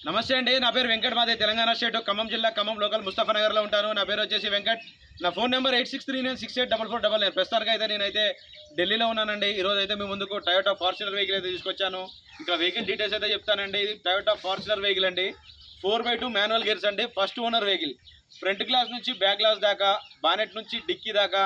నమస్తే అండి. నా పేరు వెంకట్. మాది తెలంగాణ స్టేట్ ఖమ్మం జిల్లా ఖమ్మం లోకల్ ముస్తఫానగర్లో ఉంటాను. నా పేరు వచ్చేసి వెంకట్. నా ఫోన్ నెంబర్ 8639684444. ప్రస్తుతానికి అయితే నేనైతే ఢిల్లీలో ఉన్నానండి. ఈరోజు అయితే మీ ముందుకు టయోటా ఫార్చునర్ వెహికల్ అయితే తీసుకొచ్చాను. ఇంకా వెహికల్ డీటెయిల్స్ అయితే చెప్తానండి. ఇది టయోటా ఫార్చునర్ వెహికల్ అండి. 4x2 మాన్యువల్ గేర్స్ అండి. First owner vehicle. Front glass నుంచి బ్యాక్ గ్లాస్ దాకా, బానెట్ నుంచి డిక్కీ దాకా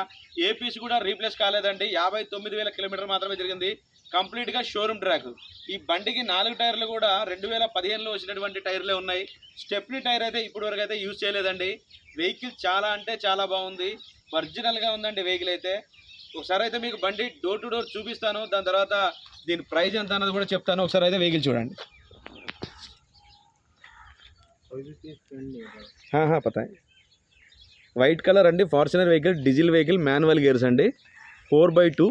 ఏ పీస్ కూడా రీప్లేస్ కాలేదండి. 59,000 కిలోమీటర్ మాత్రమే జరిగింది. కంప్లీట్గా షోరూమ్ ట్రాక్. ఈ బండికి 4 టైర్లు కూడా 2015లో వచ్చినటువంటి టైర్లే ఉన్నాయి. స్టెప్నీ టైర్ అయితే ఇప్పటి వరకు అయితే యూజ్ చేయలేదండి. వెహికల్ చాలా అంటే చాలా బాగుంది. ఒరిజినల్గా ఉందండి వెహికల్ అయితే. ఒకసారి అయితే మీకు బండి డోర్ టు డోర్ చూపిస్తాను. దాని తర్వాత దీని ప్రైస్ ఎంత అన్నది కూడా చెప్తాను. ఒకసారి అయితే వెహికల్ చూడండి. పతా వైట్ కలర్ అండి. Fortuner vehicle, diesel vehicle, manual gears అండి. 4x2.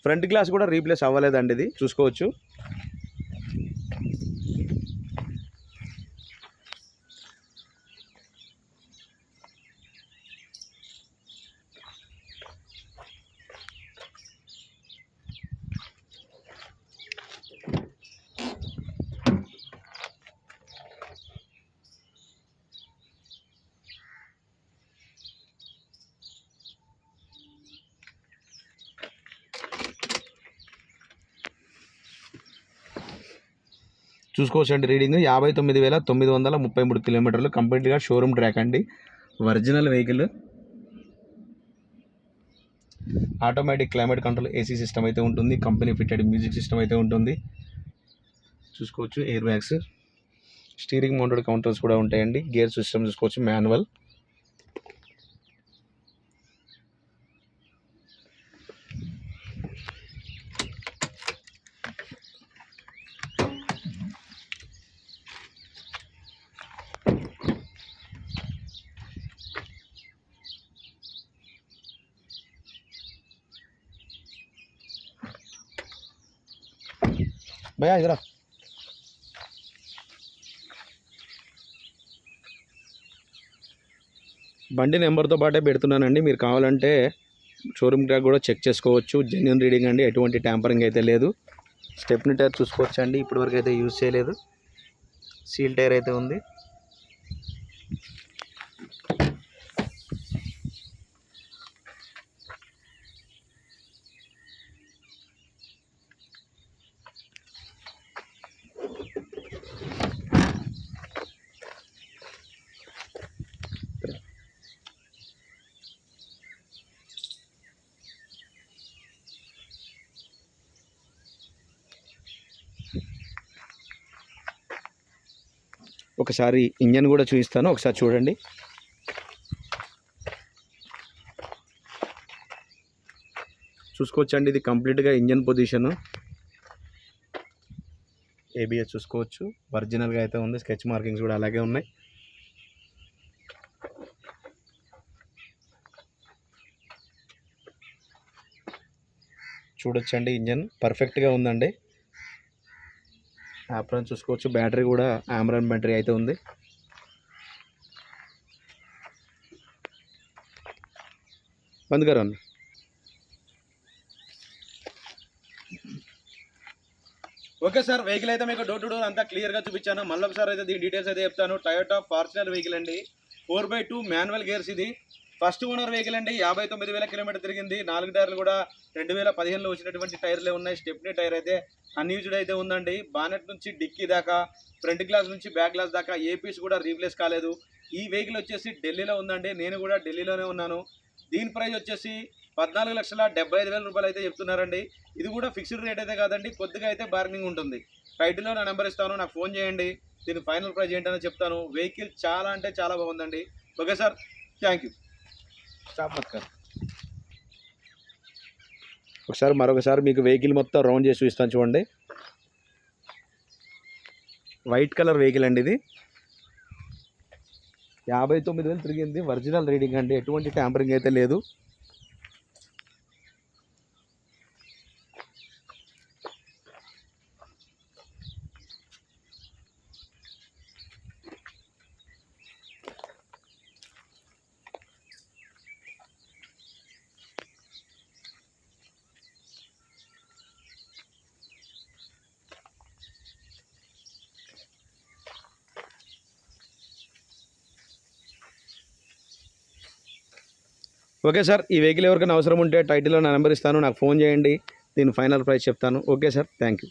ఫ్రంట్ గ్లాస్ కూడా రీప్లేస్ అవ్వలేదండి. ఇది చూసుకోవచ్చు. చూసుకోవచ్చండి రీడింగ్ 59,933 కిలోమీటర్లు. కంప్లీట్గా షోరూమ్ ట్రాక్ అండి. Original vehicle. Automatic climate control AC system అయితే ఉంటుంది. కంపెనీ ఫిట్టెడ్ మ్యూజిక్ సిస్టమ్ అయితే ఉంటుంది. చూసుకోవచ్చు. Air bags, steering mounted counters కూడా ఉంటాయండి. గేర్ సిస్టమ్ చూసుకోవచ్చు. మాన్యువల్. భయ్యా ఇదరా. బండి నెంబర్తో పాటే పెడుతున్నానండి. మీరు కావాలంటే షోరూమ్ ట్రాక్ కూడా చెక్ చేసుకోవచ్చు. జెన్యున్ రీడింగ్ అండి. ఎటువంటి ట్యాంపరింగ్ అయితే లేదు. స్టెప్నీ టైర్ చూసుకోవచ్చు అండి. ఇప్పటివరకు అయితే యూజ్ చేయలేదు. సీల్ టైర్ అయితే ఉంది. ఒకసారి ఇంజన్ కూడా చూపిస్తాను. ఒకసారి చూడండి. చూసుకోవచ్చండి. ఇది కంప్లీట్గా ఇంజన్ పొజిషన్. ఏబిఎస్ చూసుకోవచ్చు. ఒరిజినల్గా అయితే ఉంది. స్కెచ్ మార్కింగ్స్ కూడా అలాగే ఉన్నాయి. చూడొచ్చండి. ఇంజన్ పర్ఫెక్ట్గా ఉందండి. యాప్రాన్ చూసుకోవచ్చు. బ్యాటరీ కూడా ఆమ్రాన్ బ్యాటరీ అయితే ఉంది. బంద్ కరో అన్న. ఓకే సార్, వెహికల్ అయితే మీకు డోర్ టు డోర్ అంతా క్లియర్గా చూపించాను. మళ్ళీ ఒకసారి అయితే దీని డీటెయిల్స్ అయితే చెప్తాను. టయోటా ఫార్చునర్ వెహికల్ అండి. 4x2 manual gears. ఇది ఫస్ట్ ఓనర్ వెహికల్ అండి. 59,000 కిలోమీటర్ తిరిగింది. 4 టైర్లు కూడా 2015లో వచ్చినటువంటి టైర్లే ఉన్నాయి. స్టెప్నీ టైర్ అయితే అన్యూజ్డ్ అయితే ఉందండి. బానెట్ నుంచి డిక్కీ దాకా, ఫ్రంట్ గ్లాస్ నుంచి బ్యాక్ గ్లాస్ దాకా ఏ పీస్ కూడా రీప్లేస్ కాలేదు. ఈ వెహికల్ వచ్చేసి ఢిల్లీలో ఉందండి. నేను కూడా ఢిల్లీలోనే ఉన్నాను. దీని ప్రైస్ వచ్చేసి 14,75,000 రూపాయలు అయితే చెప్తున్నారండి. ఇది కూడా ఫిక్స్డ్ రేట్ అయితే కాదండి. కొద్దిగా అయితే బార్గెనింగ్ ఉంటుంది. టైటిల్లో నా నెంబర్ ఇస్తాను. నాకు ఫోన్ చేయండి. దీని ఫైనల్ ప్రైస్ ఏంటనే చెప్తాను. వెహికల్ చాలా అంటే చాలా బాగుందండి. Okay sir, thank you. ఒకసారి మరొకసారి మీకు వెహికల్ మొత్తం రౌండ్ చేసి చూపిస్తాను చూడండి. వైట్ కలర్ వెహికల్ అండి. ఇది 59,000 తిరిగింది. ఒరిజినల్ రీడింగ్ అండి. ఎటువంటి ట్యాంపరింగ్ అయితే లేదు. ఓకే సార్, ఈ వెహికల్ ఎవరికైనా అవసరం ఉంటే టైటిల్లో నా నెంబర్ ఇస్తాను, నాకు ఫోన్ చేయండి, దీని ఫైనల్ ప్రైస్ చెప్తాను. Okay sir, thank you.